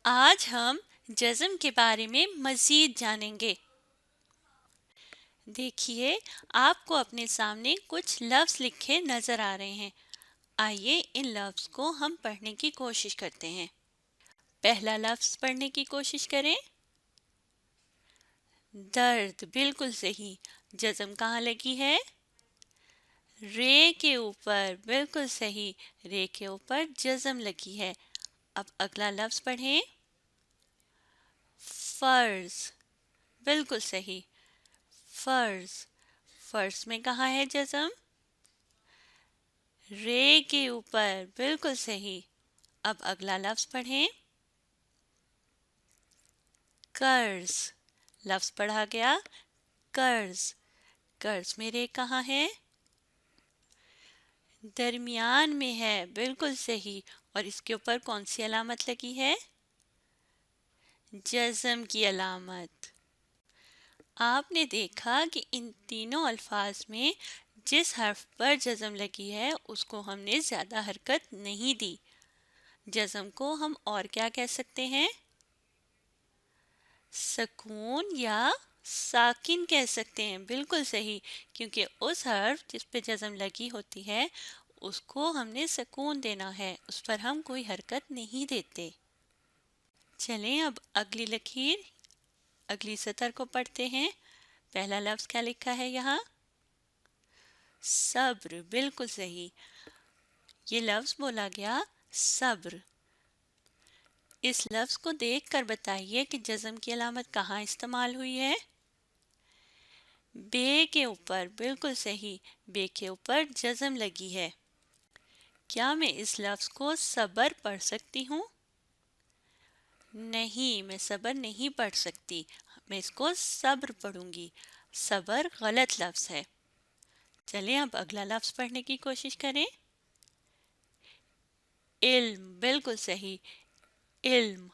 आज हम जज़्म के बारे में मज़ीद जानेंगे। देखिए, आपको अपने सामने कुछ लफ्ज़ लिखे नज़र आ रहे हैं। आइए इन लफ्ज़ को हम पढ़ने की कोशिश करते हैं। पहला लफ्ज़ पढ़ने की कोशिश करें। दर्द, बिल्कुल सही। जज़्म कहाँ लगी है? रे के ऊपर, बिल्कुल सही। रे के ऊपर जज़्म लगी है। अब अगला लफ्ज़ पढ़ें। फ़र्ज़, बिल्कुल सही। फ़र्ज़, फ़र्ज़ में कहाँ है जज़्म? रे के ऊपर, बिल्कुल सही। अब अगला लफ्ज़ पढ़ें। कर्ज, लफ्ज़ पढ़ा गया कर्ज। कर्ज में रे कहाँ है? दरमियान में है, बिल्कुल सही। और इसके ऊपर कौन सी अलामत लगी है? जज़्म की अलामत। आपने देखा कि इन तीनों अल्फाज में जिस हर्फ पर जज़्म लगी है उसको हमने ज़्यादा हरकत नहीं दी। जज़्म को हम और क्या कह सकते हैं? सकून या साकिन कह सकते हैं, बिल्कुल सही। क्योंकि उस हर्फ जिस पे जज़्म लगी होती है उसको हमने सकून देना है, उस पर हम कोई हरकत नहीं देते। चलें अब अगली लकीर, अगली सतर को पढ़ते हैं। पहला लफ्ज़ क्या लिखा है यहाँ? सब्र, बिल्कुल सही। ये लफ्ज़ बोला गया सब्र। इस लफ्ज़ को देख कर बताइए कि जज़्म की अलामत कहाँ इस्तेमाल हुई है? बे के ऊपर, बिल्कुल सही। बे के ऊपर जज़्म लगी है। क्या मैं इस लफ्ज़ को सबर पढ़ सकती हूँ? नहीं, मैं सबर नहीं पढ़ सकती। मैं इसको सब्र पढ़ूंगी। सबर गलत लफ्ज़ है। चलें अब अगला लफ्ज़ पढ़ने की कोशिश करें। इल्म, बिल्कुल सही। इल्म,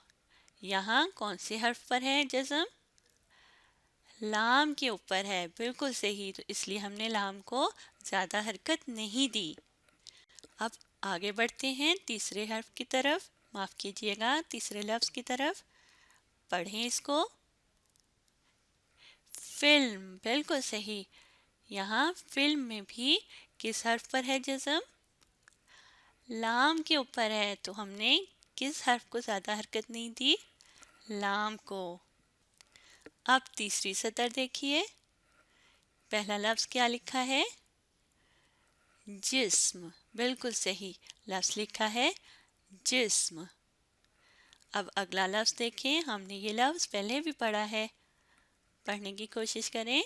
यहाँ कौन से हर्फ पर है जज़्म? लाम के ऊपर है, बिल्कुल सही। तो इसलिए हमने लाम को ज़्यादा हरकत नहीं दी। अब आगे बढ़ते हैं तीसरे हर्फ की तरफ, माफ़ कीजिएगा, तीसरे लफ्ज़ की तरफ। पढ़ें इसको। फिल्म, बिल्कुल सही। यहाँ फिल्म में भी किस हर्फ पर है जज़्म? लाम के ऊपर है। तो हमने किस हर्फ को ज़्यादा हरकत नहीं दी? लाम को। अब तीसरी सतर देखिए। पहला लफ्ज़ क्या लिखा है? जिस्म, बिल्कुल सही। लफ्ज़ लिखा है जिस्म। अब अगला लफ्ज़ देखें। हमने ये लफ्ज़ पहले भी पढ़ा है, पढ़ने की कोशिश करें।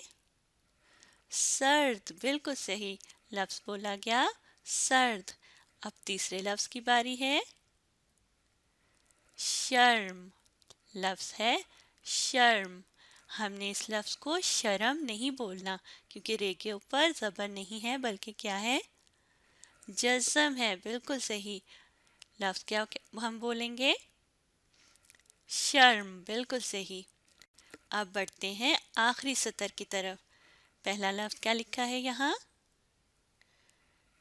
सर्द, बिल्कुल सही। लफ्ज़ बोला गया सर्द। अब तीसरे लफ्ज़ की बारी है। शर्म, लफ्ज़ है शर्म। हमने इस लफ्ज़ को शर्म नहीं बोलना, क्योंकि रे के ऊपर ज़बर नहीं है बल्कि क्या है? जज़्म है, बिल्कुल सही। लफ्ज़ क्या हम बोलेंगे? शर्म, बिल्कुल सही। अब बढ़ते हैं आखिरी सतर की तरफ। पहला लफ्ज़ क्या लिखा है यहाँ?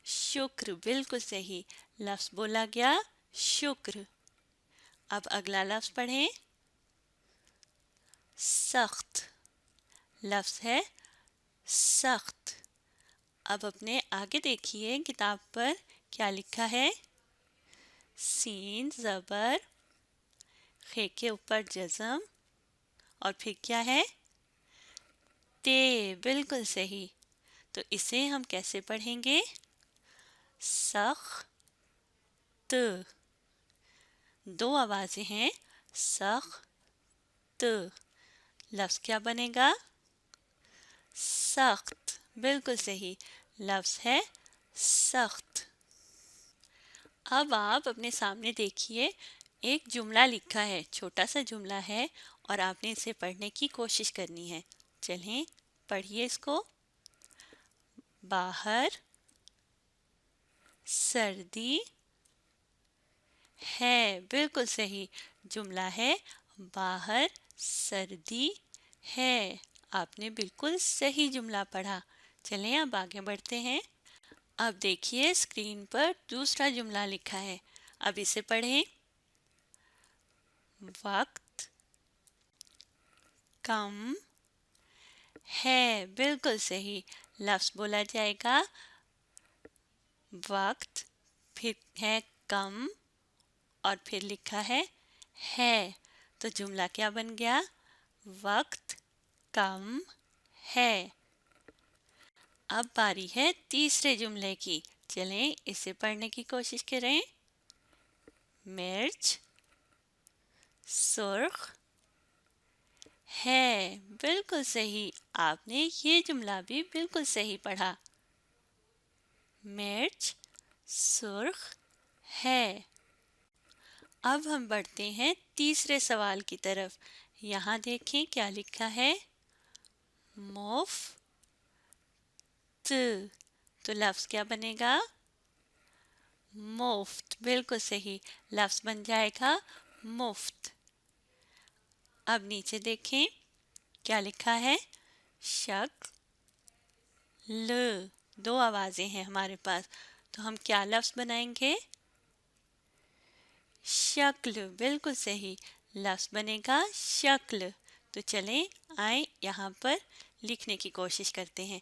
शुक्र, बिल्कुल सही। लफ्ज़ बोला गया शुक्र। अब अगला लफ्ज़ पढ़ें। सख्त, लफ्ज़ है सख्त। अब अपने आगे देखिए किताब पर क्या लिखा है? सीन ज़बर, खे के ऊपर जज़्म और फिर क्या है? ते, बिल्कुल सही। तो इसे हम कैसे पढ़ेंगे? सख्त, दो आवाज़ें हैं। सख्त, लफ्ज़ क्या बनेगा? सख्त, बिल्कुल सही। लफ्ज़ है सख्त। अब आप अपने सामने देखिए, एक जुमला लिखा है, छोटा सा जुमला है और आपने इसे पढ़ने की कोशिश करनी है। चलें पढ़िए इसको। बाहर सर्दी है, बिल्कुल सही। जुमला है बाहर सर्दी है। आपने बिल्कुल सही जुमला पढ़ा। चलें अब आगे बढ़ते हैं। अब देखिए स्क्रीन पर दूसरा जुमला लिखा है। अब इसे पढ़ें। वक्त कम है, बिल्कुल सही। लफ्ज़ बोला जाएगा वक्त, फिर है कम और फिर लिखा है। तो जुमला क्या बन गया? वक्त कम है। अब बारी है तीसरे जुमले की। चलें इसे पढ़ने की कोशिश करें। मिर्च सुर्ख है, बिल्कुल सही। आपने ये जुमला भी बिल्कुल सही पढ़ा। मिर्च सुर्ख है। अब हम बढ़ते हैं तीसरे सवाल की तरफ। यहाँ देखें क्या लिखा है? मुफ्त। तो लफ्ज़ क्या बनेगा? मुफ्त, बिल्कुल सही। लफ्ज़ बन जाएगा मुफ्त। अब नीचे देखें क्या लिखा है? शक ल। दो आवाज़ें हैं हमारे पास, तो हम क्या लफ्ज़ बनाएंगे? शक्ल, बिल्कुल सही। लफ्ज़ बनेगा शक्ल। तो चलें आए यहाँ पर लिखने की कोशिश करते हैं।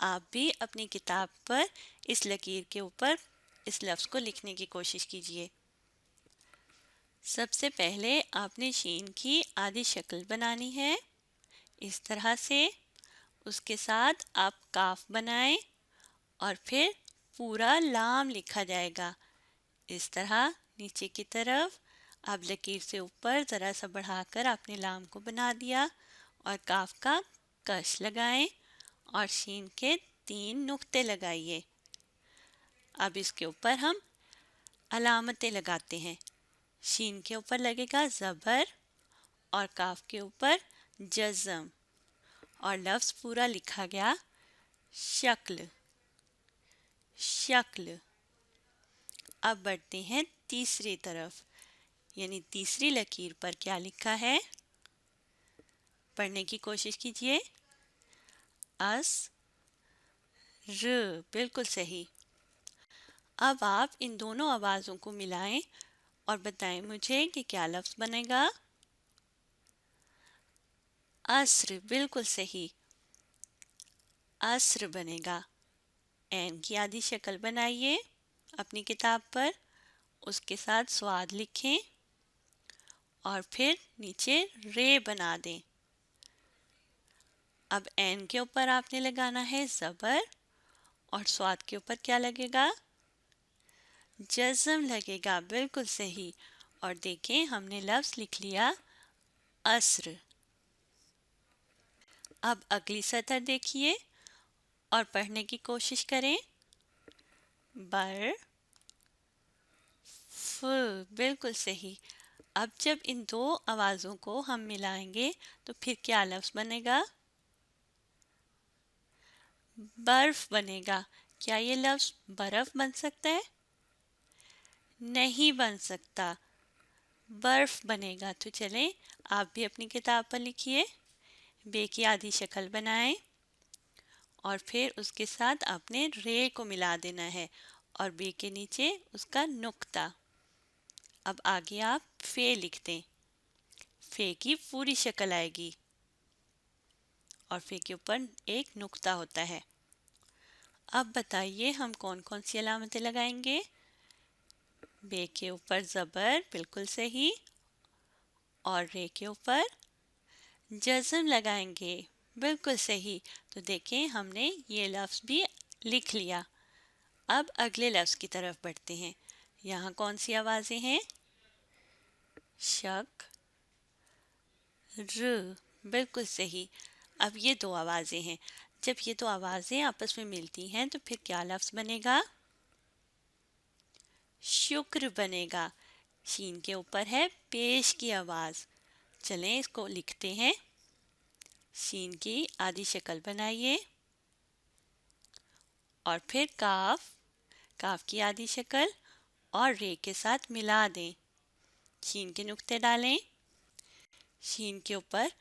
आप भी अपनी किताब पर इस लकीर के ऊपर इस लफ्ज़ को लिखने की कोशिश कीजिए। सबसे पहले आपने शीन की आधी शक्ल बनानी है इस तरह से। उसके साथ आप काफ बनाएं और फिर पूरा लाम लिखा जाएगा इस तरह नीचे की तरफ। अब लकीर से ऊपर ज़रा सा बढ़ाकर आपने लाम को बना दिया और काफ का कश लगाएं और शीन के 3 नुक्ते लगाइए। अब इसके ऊपर हम अलामतें लगाते हैं। शीन के ऊपर लगेगा ज़बर और काफ के ऊपर जज़म और लफ्ज़ पूरा लिखा गया शक्ल शक्ल। अब बढ़ते हैं तीसरी तरफ, यानी तीसरी लकीर पर क्या लिखा है? पढ़ने की कोशिश कीजिए। अस र, बिल्कुल सही। अब आप इन दोनों आवाज़ों को मिलाएं और बताएं मुझे कि क्या लफ्ज़ बनेगा? अस्र, बिल्कुल सही। अस्र बनेगा। एन की आधी शक्ल बनाइए अपनी किताब पर, उसके साथ स्वाद लिखें और फिर नीचे रे बना दें। अब एन के ऊपर आपने लगाना है ज़बर और स्वाद के ऊपर क्या लगेगा? जज़म लगेगा, बिल्कुल सही। और देखें हमने लफ्ज़ लिख लिया अस्र। अब अगली सतर देखिए और पढ़ने की कोशिश करें। बर फ, बिल्कुल सही। अब जब इन दो आवाज़ों को हम मिलाएंगे तो फिर क्या लफ्ज़ बनेगा? बर्फ बनेगा। क्या ये लफ्ज़ बर्फ बन सकता है? नहीं बन सकता, बर्फ बनेगा। तो चलें आप भी अपनी किताब पर लिखिए। बे की आधी शक्ल बनाएं और फिर उसके साथ आपने रे को मिला देना है और बे के नीचे उसका नुक्ता। अब आगे आप फे लिख दें। फे की पूरी शक्ल आएगी और फे के ऊपर एक नुक्ता होता है। अब बताइए हम कौन कौन सी अलामतें लगाएंगे? बे के ऊपर ज़बर, बिल्कुल सही। और रे के ऊपर जज़म लगाएंगे, बिल्कुल सही। तो देखें हमने ये लफ्ज़ भी लिख लिया। अब अगले लफ्ज़ की तरफ बढ़ते हैं। यहाँ कौन सी आवाज़ें हैं? शक र, बिल्कुल सही। अब ये दो आवाज़ें हैं। जब ये दो आवाज़ें आपस में मिलती हैं तो फिर क्या लफ्ज़ बनेगा? शुक्र बनेगा। शीन के ऊपर है पेश की आवाज़। चलें इसको लिखते हैं। शीन की आधी शक्ल बनाइए और फिर काफ, काफ की आधी शक्ल और रे के साथ मिला दें। शीन के नुक्ते डालें। शीन के ऊपर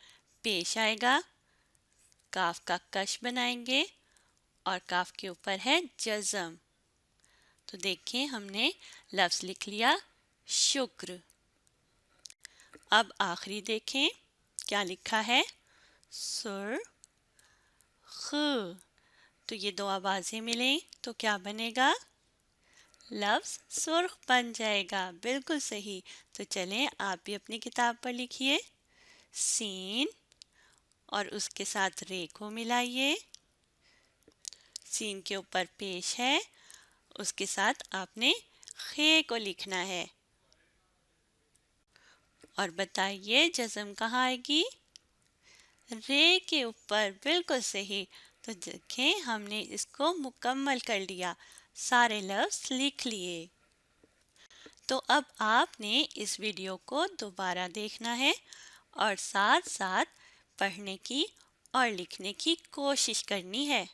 पेश आएगा। काफ का कश बनाएंगे और काफ के ऊपर है जज़म। तो देखें हमने लफ्ज़ लिख लिया शुक्र। اب آخری دیکھیں کیا لکھا ہے، سر خ، تو یہ دو آوازیں ملیں تو کیا بنے گا؟ لفظ سرخ بن جائے گا، بالکل صحیح۔ تو چلیں آپ بھی اپنی کتاب پر لکھیے، سین اور اس کے ساتھ رے کو ملائیے، سین کے اوپر پیش ہے، اس کے ساتھ آپ نے خے کو لکھنا ہے، اور بتائیے جزم کہاں آئے گی؟ رے کے اوپر، بالکل صحیح۔ تو دیکھیں ہم نے اس کو مکمل کر لیا، سارے لفظ لکھ لیے۔ تو اب آپ نے اس ویڈیو کو دوبارہ دیکھنا ہے اور ساتھ ساتھ پڑھنے کی اور لکھنے کی کوشش کرنی ہے۔